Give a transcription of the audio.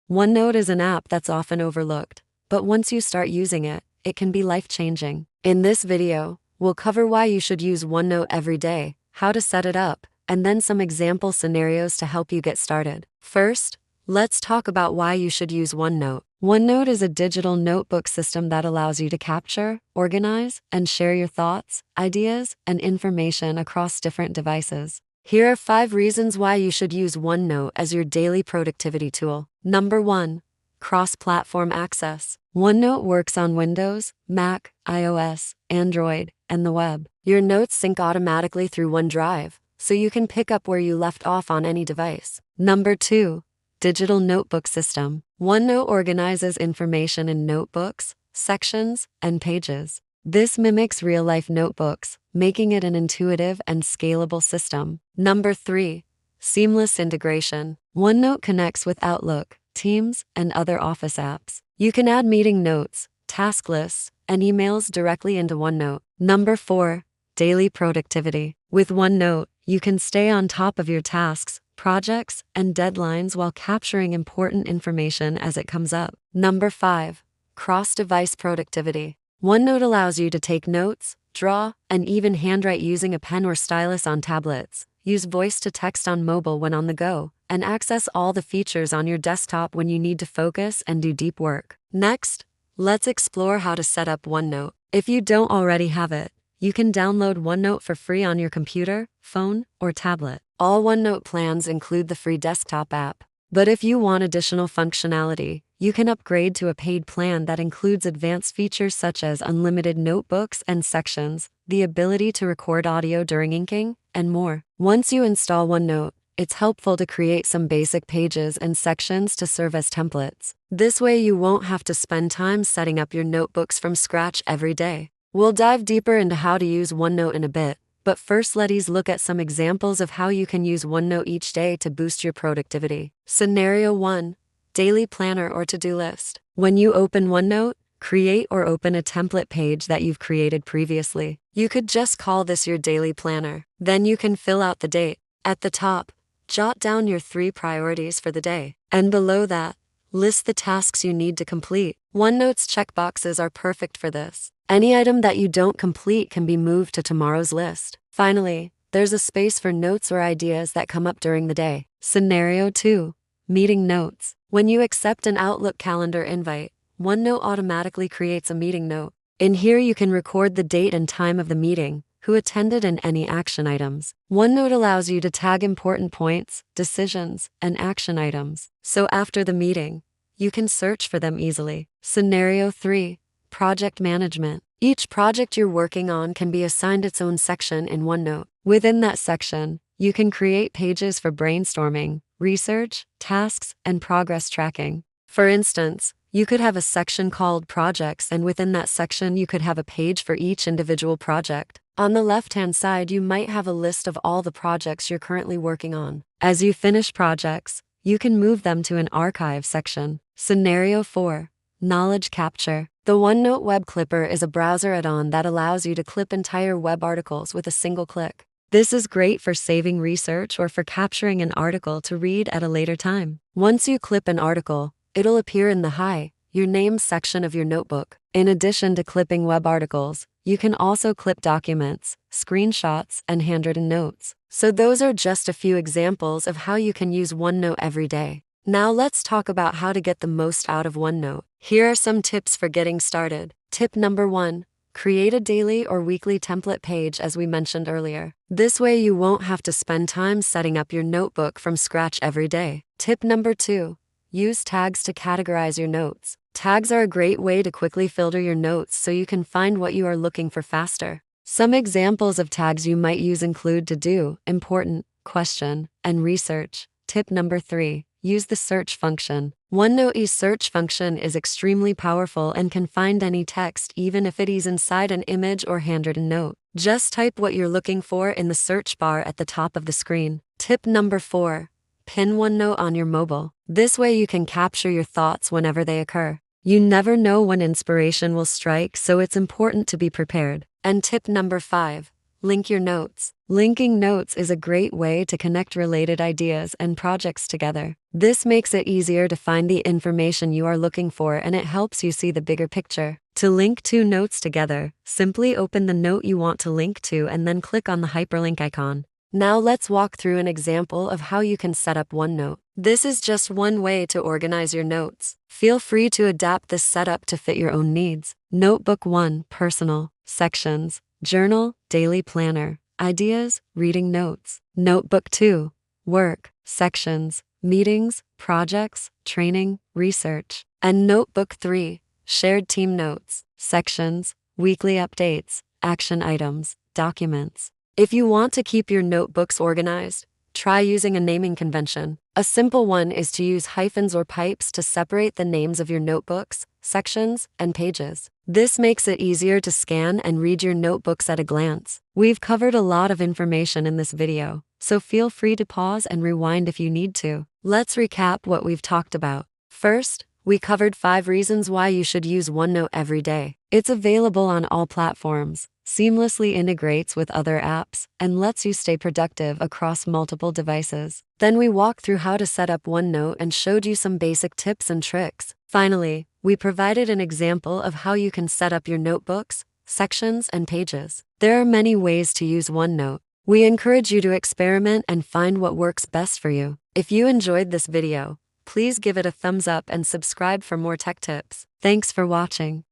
OneNote is an app that's often overlooked, but once you start using it, it can be life-changing. In this video, we'll cover why you should use OneNote every day, how to set it up, and then some example scenarios to help you get started. First, let's talk about why you should use OneNote. OneNote is a digital notebook system that allows you to capture, organize, and share your thoughts, ideas, and information across different devices. Here are 5 reasons why you should use OneNote as your daily productivity tool. Number 1. Cross-platform access. OneNote works on Windows, Mac, iOS, Android, and the web. Your notes sync automatically through OneDrive, so you can pick up where you left off on any device. Number 2. Digital notebook system. OneNote organizes information in notebooks, sections, and pages. This mimics real-life notebooks, making it an intuitive and scalable system. Number 3. Seamless integration. OneNote connects with Outlook, Teams, and other Office apps. You can add meeting notes, task lists, and emails directly into OneNote. Number 4. Daily productivity. With OneNote, you can stay on top of your tasks, projects, and deadlines while capturing important information as it comes up. Number 5. Cross-device productivity. OneNote allows you to take notes, draw, and even handwrite using a pen or stylus on tablets, use voice-to-text on mobile when on the go, and access all the features on your desktop when you need to focus and do deep work. Next, let's explore how to set up OneNote. If you don't already have it, you can download OneNote for free on your computer, phone, or tablet. All OneNote plans include the free desktop app, but if you want additional functionality, you can upgrade to a paid plan that includes advanced features such as unlimited notebooks and sections, the ability to record audio during inking, and more. Once you install OneNote, it's helpful to create some basic pages and sections to serve as templates. This way you won't have to spend time setting up your notebooks from scratch every day. We'll dive deeper into how to use OneNote in a bit, but first let's look at some examples of how you can use OneNote each day to boost your productivity. Scenario 1. Daily planner or to-do list. When you open OneNote, create or open a template page that you've created previously. You could just call this your daily planner. Then you can fill out the date. At the top, jot down your 3 priorities for the day. And below that, list the tasks you need to complete. OneNote's checkboxes are perfect for this. Any item that you don't complete can be moved to tomorrow's list. Finally, there's a space for notes or ideas that come up during the day. Scenario 2. Meeting notes. When you accept an Outlook calendar invite, OneNote automatically creates a meeting note. In here you can record the date and time of the meeting, who attended, and any action items. OneNote allows you to tag important points, decisions, and action items, so after the meeting, you can search for them easily. Scenario 3. Project management. Each project you're working on can be assigned its own section in OneNote. Within that section, you can create pages for brainstorming, research, tasks, and progress tracking. For instance, you could have a section called Projects, and within that section you could have a page for each individual project. On the left-hand side you might have a list of all the projects you're currently working on. As you finish projects, you can move them to an archive section. Scenario 4. Knowledge capture. The OneNote Web Clipper is a browser add-on that allows you to clip entire web articles with a single click. This is great for saving research or for capturing an article to read at a later time. Once you clip an article, it'll appear in the Hi, Your Name section of your notebook. In addition to clipping web articles, you can also clip documents, screenshots, and handwritten notes. So those are just a few examples of how you can use OneNote every day. Now let's talk about how to get the most out of OneNote. Here are some tips for getting started. Tip number 1. Create a daily or weekly template page as we mentioned earlier. This way you won't have to spend time setting up your notebook from scratch every day. Tip number 2. Use tags to categorize your notes. Tags are a great way to quickly filter your notes so you can find what you are looking for faster. Some examples of tags you might use include to do, important, question, and research. Tip number 3. Use the search function. OneNote's search function is extremely powerful and can find any text even if it is inside an image or handwritten note. Just type what you're looking for in the search bar at the top of the screen. Tip number 4. Pin OneNote on your mobile. This way you can capture your thoughts whenever they occur. You never know when inspiration will strike, so it's important to be prepared. And tip number 5. Link your notes. Linking notes is a great way to connect related ideas and projects together. This makes it easier to find the information you are looking for, and it helps you see the bigger picture. To link two notes together, simply open the note you want to link to and then click on the hyperlink icon. Now let's walk through an example of how you can set up OneNote. This is just one way to organize your notes. Feel free to adapt this setup to fit your own needs. Notebook 1, Personal, Sections, Journal, Daily Planner, Ideas, Reading Notes. Notebook 2, Work, Sections, Meetings, Projects, Training, Research. And Notebook 3, Shared Team Notes, Sections, Weekly Updates, Action Items, Documents. If you want to keep your notebooks organized, try using a naming convention. A simple one is to use hyphens or pipes to separate the names of your notebooks, sections, and pages. This makes it easier to scan and read your notebooks at a glance. We've covered a lot of information in this video, so feel free to pause and rewind if you need to. Let's recap what we've talked about. First, we covered 5 reasons why you should use OneNote every day. It's available on all platforms, seamlessly integrates with other apps, and lets you stay productive across multiple devices. Then we walked through how to set up OneNote and showed you some basic tips and tricks. Finally, we provided an example of how you can set up your notebooks, sections, and pages. There are many ways to use OneNote. We encourage you to experiment and find what works best for you. If you enjoyed this video, please give it a thumbs up and subscribe for more tech tips. Thanks for watching.